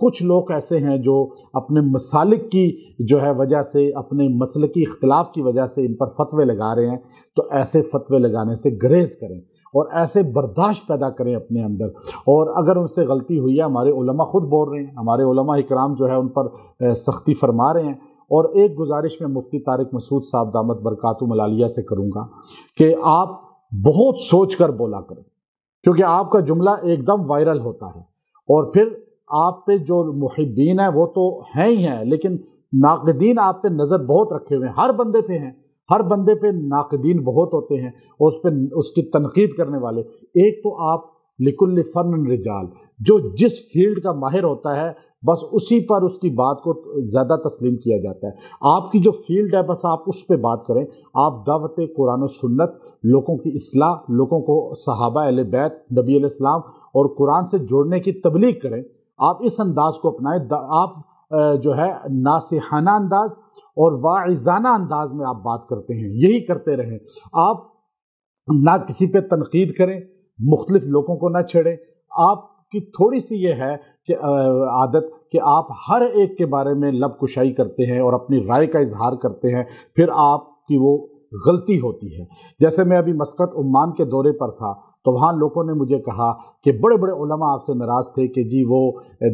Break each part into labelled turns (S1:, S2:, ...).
S1: کچھ لوگ ایسے ہیں جو اپنے مسالک کی جو ہے وجہ سے، اپنے مسلکی اختلاف کی وجہ سے ان پر فتوے لگا رہے ہیں، تو ایسے فتوے لگانے سے گریز کریں اور ایسے برداشت پیدا کریں اپنے اندر. اور اگر ان سے غلطی ہوئی ہے، ہمارے علماء خود بول رہے ہیں، ہمارے علماء اکرام جو ہے ان پر سختی فرما رہے ہیں. اور ایک گزارش میں مفتی طارق مسعود صاحب دامت برکاتہم العالیہ سے کروں گا کہ آپ بہت سوچ کر بولا کریں، کیونکہ آپ کا جملہ ایک دم وائرل ہوتا ہے، اور پھر آپ پہ جو محبین ہیں وہ تو ہیں ہی ہیں، لیکن ناقدین آپ پہ نظر بہت رکھے ہوئے ہیں، ہر بندے پہ ہیں، ہر بندے پہ ناقدین بہت ہوتے ہیں اور اس کی تنقید کرنے والے. ایک تو آپ لکل فن رجال، جو جس فیلڈ کا ماہر ہوتا ہے بس اسی پر اس کی بات کو زیادہ تسلیم کیا جاتا ہے. آپ کی جو فیلڈ ہے بس آپ اس پہ بات کریں. آپ دعوت قرآن و سنت، لوگوں کی اصلاح، لوگوں کو صحابہ اہل بیت، نبی علیہ السلام اور قرآن سے جوڑنے کی تبلیغ کریں. آپ اس انداز کو اپنائیں. آپ جو ہے ناصحانہ انداز اور واعظانہ انداز میں آپ بات کرتے ہیں، یہی کرتے رہیں. آپ نہ کسی پہ تنقید کریں، مختلف لوگوں کو نہ چھیڑیں. آپ کی تھوڑی سی یہ ہے کہ عادت کہ آپ ہر ایک کے بارے میں لب کشائی کرتے ہیں اور اپنی رائے کا اظہار کرتے ہیں، پھر آپ کی وہ غلطی ہوتی ہے. جیسے میں ابھی مسقط عمان کے دورے پر تھا تو وہاں لوگوں نے مجھے کہا کہ بڑے بڑے علماء آپ سے ناراض تھے کہ جی وہ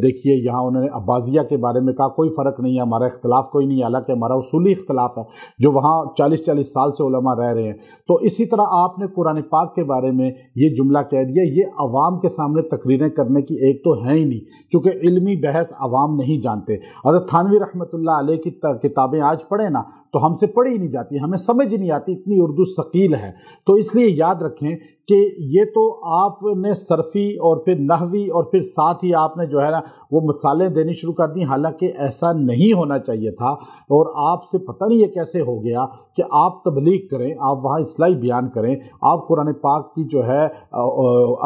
S1: دیکھیے یہاں انہوں نے عباسیہ کے بارے میں کہا کوئی فرق نہیں ہے، ہمارا اختلاف کوئی نہیں ہے، حالانکہ ہمارا اصولی اختلاف ہے جو وہاں 40 سال سے علماء رہ رہے ہیں. تو اسی طرح آپ نے قرآن پاک کے بارے میں یہ جملہ کہہ دیا. یہ عوام کے سامنے تقریریں کرنے کی ایک تو ہے ہی نہیں، چونکہ علمی بحث عوام نہیں جانتے. حضرت تھانوی رحمۃ اللہ علیہ کی کتابیں آج پڑھیں نا تو ہم سے پڑھی ہی نہیں جاتی، ہمیں سمجھ ہی نہیں آتی، اتنی اردو ثقیل ہے. تو اس لیے یاد رکھیں کہ یہ تو آپ نے صرفی اور پھر نحوی اور پھر ساتھ ہی آپ نے جو ہے نا وہ مثالیں دینی شروع کر دیں، حالانکہ ایسا نہیں ہونا چاہیے تھا. اور آپ سے پتہ نہیں یہ کیسے ہو گیا کہ آپ تبلیغ کریں، آپ وہاں اصلاحی بیان کریں، آپ قرآن پاک کی جو ہے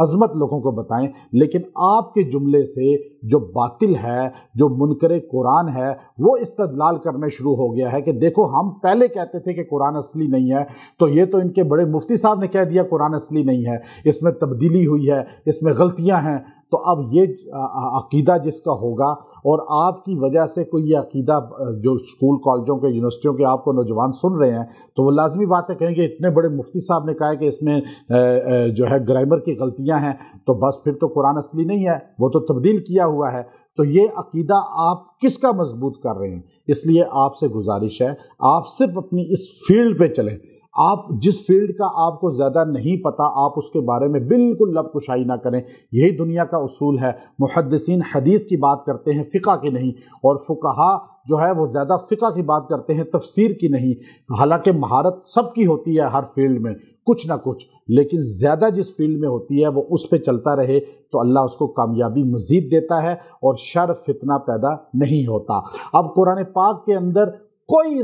S1: عظمت لوگوں کو بتائیں، لیکن آپ کے جملے سے جو باطل ہے، جو منکر قرآن ہے، وہ استدلال کرنے شروع ہو گیا ہے کہ دیکھو ہم پہلے کہتے تھے کہ قرآن اصلی نہیں ہے، تو یہ تو ان کے بڑے مفتی صاحب نے کہہ دیا قرآن اصلی نہیں ہے، اس میں تبدیلی ہوئی ہے، اس میں غلطیاں ہیں. تو اب یہ عقیدہ جس کا ہوگا اور آپ کی وجہ سے کوئی یہ عقیدہ جو اسکول کالجوں کے یونیورسٹیوں کے آپ کو نوجوان سن رہے ہیں تو وہ لازمی بات ہے کہیں گے اتنے بڑے مفتی صاحب نے کہا ہے کہ اس میں جو ہے گرامر کی غلطیاں ہیں، تو بس پھر تو قرآن اصلی نہیں ہے، وہ تو تبدیل کیا ہوا ہے. تو یہ عقیدہ آپ کس کا مضبوط کر رہے ہیں؟ اس لیے آپ سے گزارش ہے آپ صرف اپنی اس فیلڈ پہ چلیں. آپ جس فیلڈ کا آپ کو زیادہ نہیں پتہ آپ اس کے بارے میں بالکل لب کشائی نہ کریں. یہی دنیا کا اصول ہے. محدثین حدیث کی بات کرتے ہیں، فقہ کی نہیں، اور فقہا جو ہے وہ زیادہ فقہ کی بات کرتے ہیں، تفسیر کی نہیں. حالانکہ مہارت سب کی ہوتی ہے ہر فیلڈ میں کچھ نہ کچھ، لیکن زیادہ جس فیلڈ میں ہوتی ہے وہ اس پہ چلتا رہے تو اللہ اس کو کامیابی مزید دیتا ہے اور شر فتنہ پیدا نہیں ہوتا. اب قرآن پاک کے اندر کوئی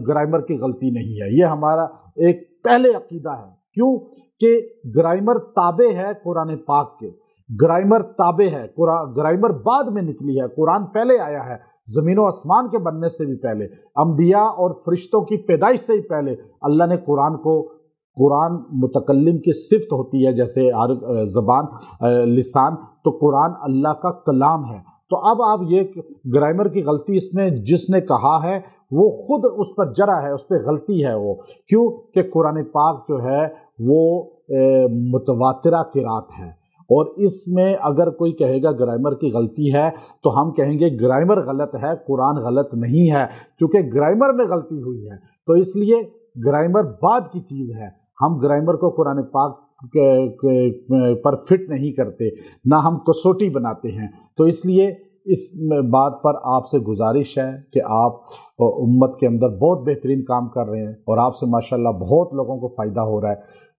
S1: گرامر کی غلطی نہیں ہے، یہ ہمارا ایک پہلے عقیدہ ہے. کیوں کہ گرامر تابع ہے قرآن پاک کے، گرامر تابع ہے، گرامر بعد میں نکلی ہے، قرآن پہلے آیا ہے، زمین و آسمان کے بننے سے بھی پہلے، انبیاء اور فرشتوں کی پیدائش سے ہی پہلے اللہ نے قرآن متکلم کی صفت ہوتی ہے جیسے زبان لسان، تو قرآن اللہ کا کلام ہے. تو اب آپ یہ گرامر کی غلطی اس نے جس نے کہا ہے وہ خود اس پر جرا ہے، اس پہ غلطی ہے. وہ کیوں کہ قرآن پاک جو ہے وہ متواترہ قرات ہے، اور اس میں اگر کوئی کہے گا گرامر کی غلطی ہے تو ہم کہیں گے گرامر غلط ہے، قرآن غلط نہیں ہے، چونکہ گرامر میں غلطی ہوئی ہے. تو اس لیے گرامر بعد کی چیز ہے. ہم گرامر کو قرآن پاک پر فٹ نہیں کرتے، نہ ہم کسوٹی بناتے ہیں. تو اس لیے اس بات پر آپ سے گزارش ہے کہ آپ امت کے اندر بہت بہترین کام کر رہے ہیں اور آپ سے ماشاءاللہ بہت لوگوں کو فائدہ ہو رہا ہے.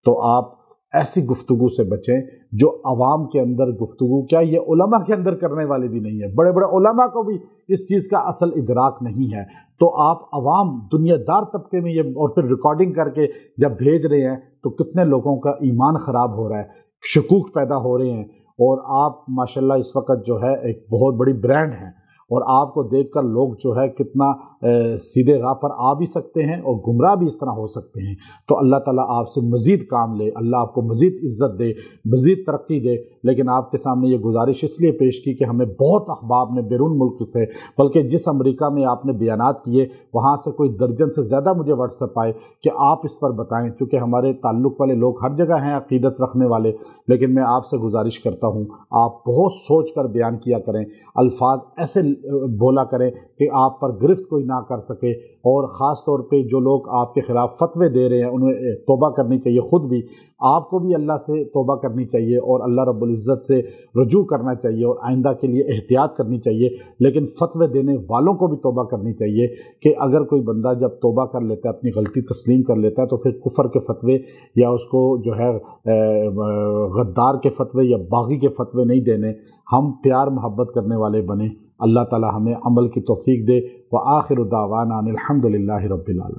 S1: تو آپ ایسی گفتگو سے بچیں جو عوام کے اندر گفتگو، کیا یہ علماء کے اندر کرنے والے بھی نہیں ہے، بڑے بڑے علماء کو بھی اس چیز کا اصل ادراک نہیں ہے. تو آپ عوام دنیا دار طبقے میں یہ اور پھر ریکارڈنگ کر کے جب بھیج رہے ہیں تو کتنے لوگوں کا ایمان خراب ہو رہا ہے، شکوک پیدا ہو رہے ہیں. اور آپ ماشاءاللہ اس وقت جو ہے ایک بہت بڑی برانڈ ہیں اور آپ کو دیکھ کر لوگ جو ہے کتنا سیدھے راہ پر آ بھی سکتے ہیں اور گمراہ بھی اس طرح ہو سکتے ہیں۔ تو اللہ تعالیٰ آپ سے مزید کام لے، اللہ آپ کو مزید عزت دے، مزید ترقی دے۔ لیکن آپ کے سامنے یہ گزارش اس لیے پیش کی کہ ہمیں بہت احباب نے بیرون ملک سے، بلکہ جس امریکہ میں آپ نے بیانات کیے وہاں سے کوئی درجن سے زیادہ مجھے واٹس ایپ آئے کہ آپ اس پر بتائیں، چونکہ ہمارے تعلق والے لوگ ہر جگہ ہیں عقیدت رکھنے والے، لیکن میں آپ سے گزارش کرتا ہوں آپ بہت سوچ کر بیان کیا کریں، الفاظ ایسے بولا کریں کہ آپ پر گرفت کوئی نہ کر سکے، اور خاص طور پہ جو لوگ آپ کے خلاف فتوے دے رہے ہیں انہیں توبہ کرنی چاہیے، خود بھی آپ کو بھی اللہ سے توبہ کرنی چاہیے اور اللہ رب العزت سے رجوع کرنا چاہیے اور آئندہ کے لیے احتیاط کرنی چاہیے۔ لیکن فتوے دینے والوں کو بھی توبہ کرنی چاہیے کہ اگر کوئی بندہ جب توبہ کر لیتا ہے، اپنی غلطی تسلیم کر لیتا ہے، تو پھر کفر کے فتوے یا اس کو جو ہے غدار کے فتوے یا باغی کے فتوے نہیں دینے، ہم پیار محبت کرنے والے بنیں۔ اللہ تعالی ہمیں عمل کی توفیق دے۔ وآخر دعوانا ان الحمد للہ رب العالمین۔